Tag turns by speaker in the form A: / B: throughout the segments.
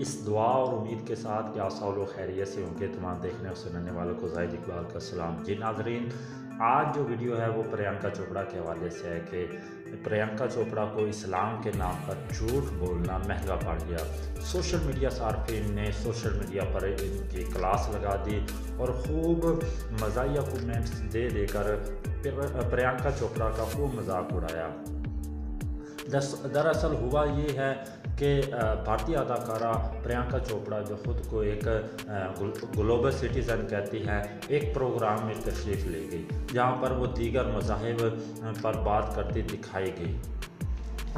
A: इस दुआ और उम्मीद के साथ कि आप सब लोग खैरियत से होंगे। तमाम देखने और सुनने वालों को ज़ाहिद इकबाल का सलाम। जी नाज़रीन, आज जो वीडियो है वो प्रियंका चोपड़ा के हवाले से है कि प्रियंका चोपड़ा को इस्लाम के नाम पर झूठ बोलना महंगा पड़ गया। सोशल मीडिया सार्फिन ने सोशल मीडिया पर इनकी क्लास लगा दी और ख़ूब मज़ाहिया कमेंट्स दे देकर प्रियंका चोपड़ा का खूब मजाक उड़ाया। दरअसल हुआ ये है कि भारतीय अदाकारा प्रियंका चोपड़ा जो ख़ुद को एक ग्लोबल सिटीज़न कहती है, एक प्रोग्राम में तशरीफ़ ले गई जहाँ पर वो दीगर मज़ाहिब पर बात करती दिखाई गई।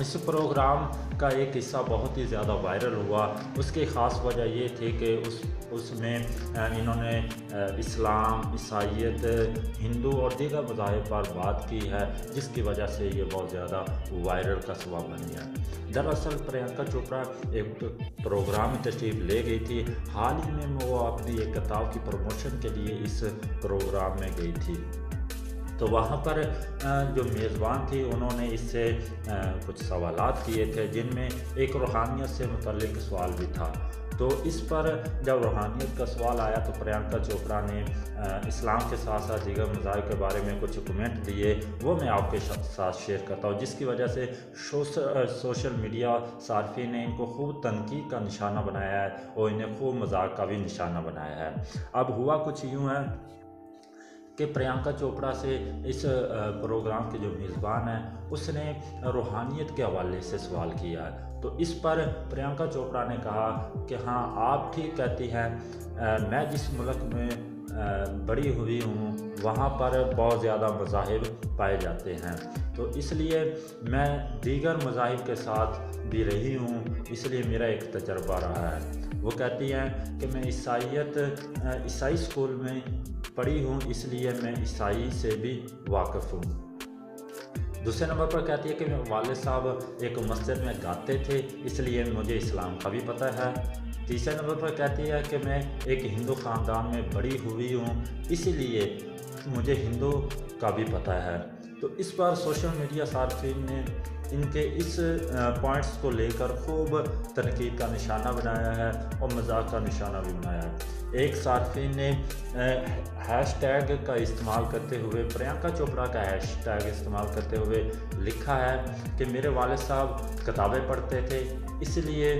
A: इस प्रोग्राम का एक हिस्सा बहुत ही ज़्यादा वायरल हुआ। उसकी ख़ास वजह ये थी कि उसमें इन्होंने इस्लाम, ईसाईयत, हिंदू और दीगर मज़ाहिब पर बात की है, जिसकी वजह से ये बहुत ज़्यादा वायरल का सबब बन गया। दरअसल प्रियंका चोपड़ा एक प्रोग्राम में तशरीफ़ ले गई थी। हाल ही में वो अपनी एक किताब की प्रमोशन के लिए इस प्रोग्राम में गई थी। तो वहाँ पर जो मेज़बान थी उन्होंने इससे कुछ सवालात किए थे, जिनमें एक रूहानियत से मुतल्लिक सवाल भी था। तो इस पर जब रूहानियत का सवाल आया तो प्रियंका चोपड़ा ने इस्लाम के साथ साथ दीगर मज़ाहिब के बारे में कुछ कमेंट दिए, वो मैं आपके साथ शेयर करता हूँ, जिसकी वजह से सोशल मीडिया सार्फिन ने इनको खूब तनकीद का निशाना बनाया है और इन्हें खूब मजाक का भी निशाना बनाया है। अब हुआ कुछ यूँ है कि प्रियंका चोपड़ा से इस प्रोग्राम के जो मेज़बान हैं उसने रूहानियत के हवाले से सवाल किया है। तो इस पर प्रियंका चोपड़ा ने कहा कि हाँ, आप ठीक कहती हैं, मैं जिस मुल्क में बड़ी हुई हूँ वहाँ पर बहुत ज़्यादा मज़ाहिब पाए जाते हैं, तो इसलिए मैं दीगर मज़ाहिब के साथ भी रही हूँ, इसलिए मेरा एक तजर्बा रहा है। वो कहती हैं कि मैं ईसाई स्कूल में पढ़ी हूँ, इसलिए मैं ईसाई से भी वाकिफ़ हूँ। दूसरे नंबर पर कहती है कि मेरे वालिद साहब एक मस्जिद में गाते थे, इसलिए मुझे इस्लाम का भी पता है। तीसरे नंबर पर कहती है कि मैं एक हिंदू ख़ानदान में बड़ी हुई हूँ, इसीलिए मुझे हिंदू का भी पता है। तो इस पर सोशल मीडिया सार्फिन ने इनके इस पॉइंट्स को लेकर खूब तनकीद का निशाना बनाया है और मजाक का निशाना भी बनाया है। एक सार्फिन ने हैशटैग का इस्तेमाल करते हुए, प्रियंका चोपड़ा का हैशटैग इस्तेमाल करते हुए लिखा है कि मेरे वालिद साहब किताबें पढ़ते थे, इसलिए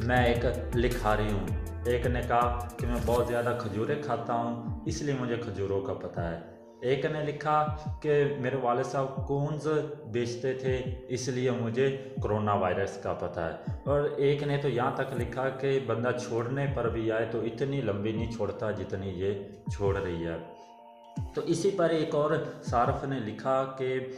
A: मैं एक लिखारी हूँ। एक ने कहा कि मैं बहुत ज़्यादा खजूरें खाता हूँ, इसलिए मुझे खजूरों का पता है। एक ने लिखा कि मेरे वालिद साहब कून्स बेचते थे, इसलिए मुझे कोरोना वायरस का पता है। और एक ने तो यहाँ तक लिखा कि बंदा छोड़ने पर भी आए तो इतनी लंबी नहीं छोड़ता जितनी ये छोड़ रही है। तो इसी पर एक और सारफ ने लिखा कि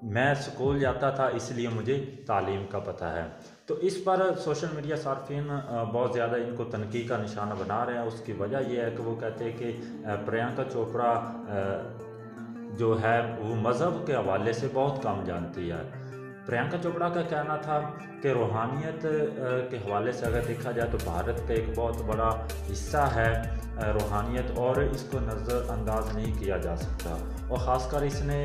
A: मैं स्कूल जाता था, इसलिए मुझे तालीम का पता है। तो इस पर सोशल मीडिया सार्फिन बहुत ज़्यादा इनको तनकीद का निशाना बना रहे हैं। उसकी वजह यह है कि वो कहते हैं कि प्रियंका चोपड़ा जो है वो मज़हब के हवाले से बहुत कम जानती है। प्रियंका चोपड़ा का कहना था कि रूहानियत के हवाले से अगर देखा जाए तो भारत का एक बहुत बड़ा हिस्सा है रूहानियत, और इसको नज़रअंदाज नहीं किया जा सकता। और ख़ासकर इसने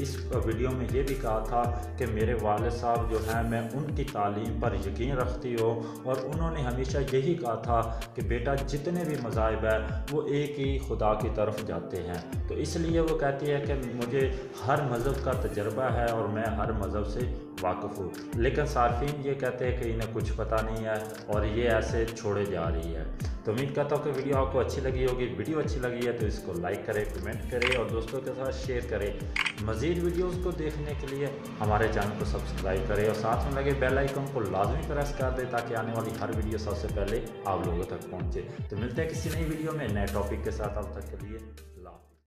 A: इस वीडियो में ये भी कहा था कि मेरे वालिद साहब जो हैं, मैं उनकी तालीम पर यकीन रखती हूँ और उन्होंने हमेशा यही कहा था कि बेटा जितने भी मज़ाहिब है वो एक ही खुदा की तरफ जाते हैं। तो इसलिए वो कहती है कि मुझे हर मज़हब का तजर्बा है और मैं हर मज़हब से वाकिफ़ हूँ। लेकिन सार्फिन ये कहते हैं कि इन्हें कुछ पता नहीं है और ये ऐसे छोड़े जा रही है। तो उम्मीद करता हूँ कि वीडियो आपको अच्छी लगी होगी। वीडियो अच्छी लगी है तो इसको लाइक करें, कमेंट करें और दोस्तों के साथ शेयर करें। मज़ीद वीडियोस को देखने के लिए हमारे चैनल को सब्सक्राइब करें और साथ में लगे बेल आइकन को लाजमी प्रेस कर दें ताकि आने वाली हर वीडियो सबसे पहले आप लोगों तक पहुँचे। तो मिलते हैं किसी नई वीडियो में नए टॉपिक के साथ। अब तक के लिए अल्लाह।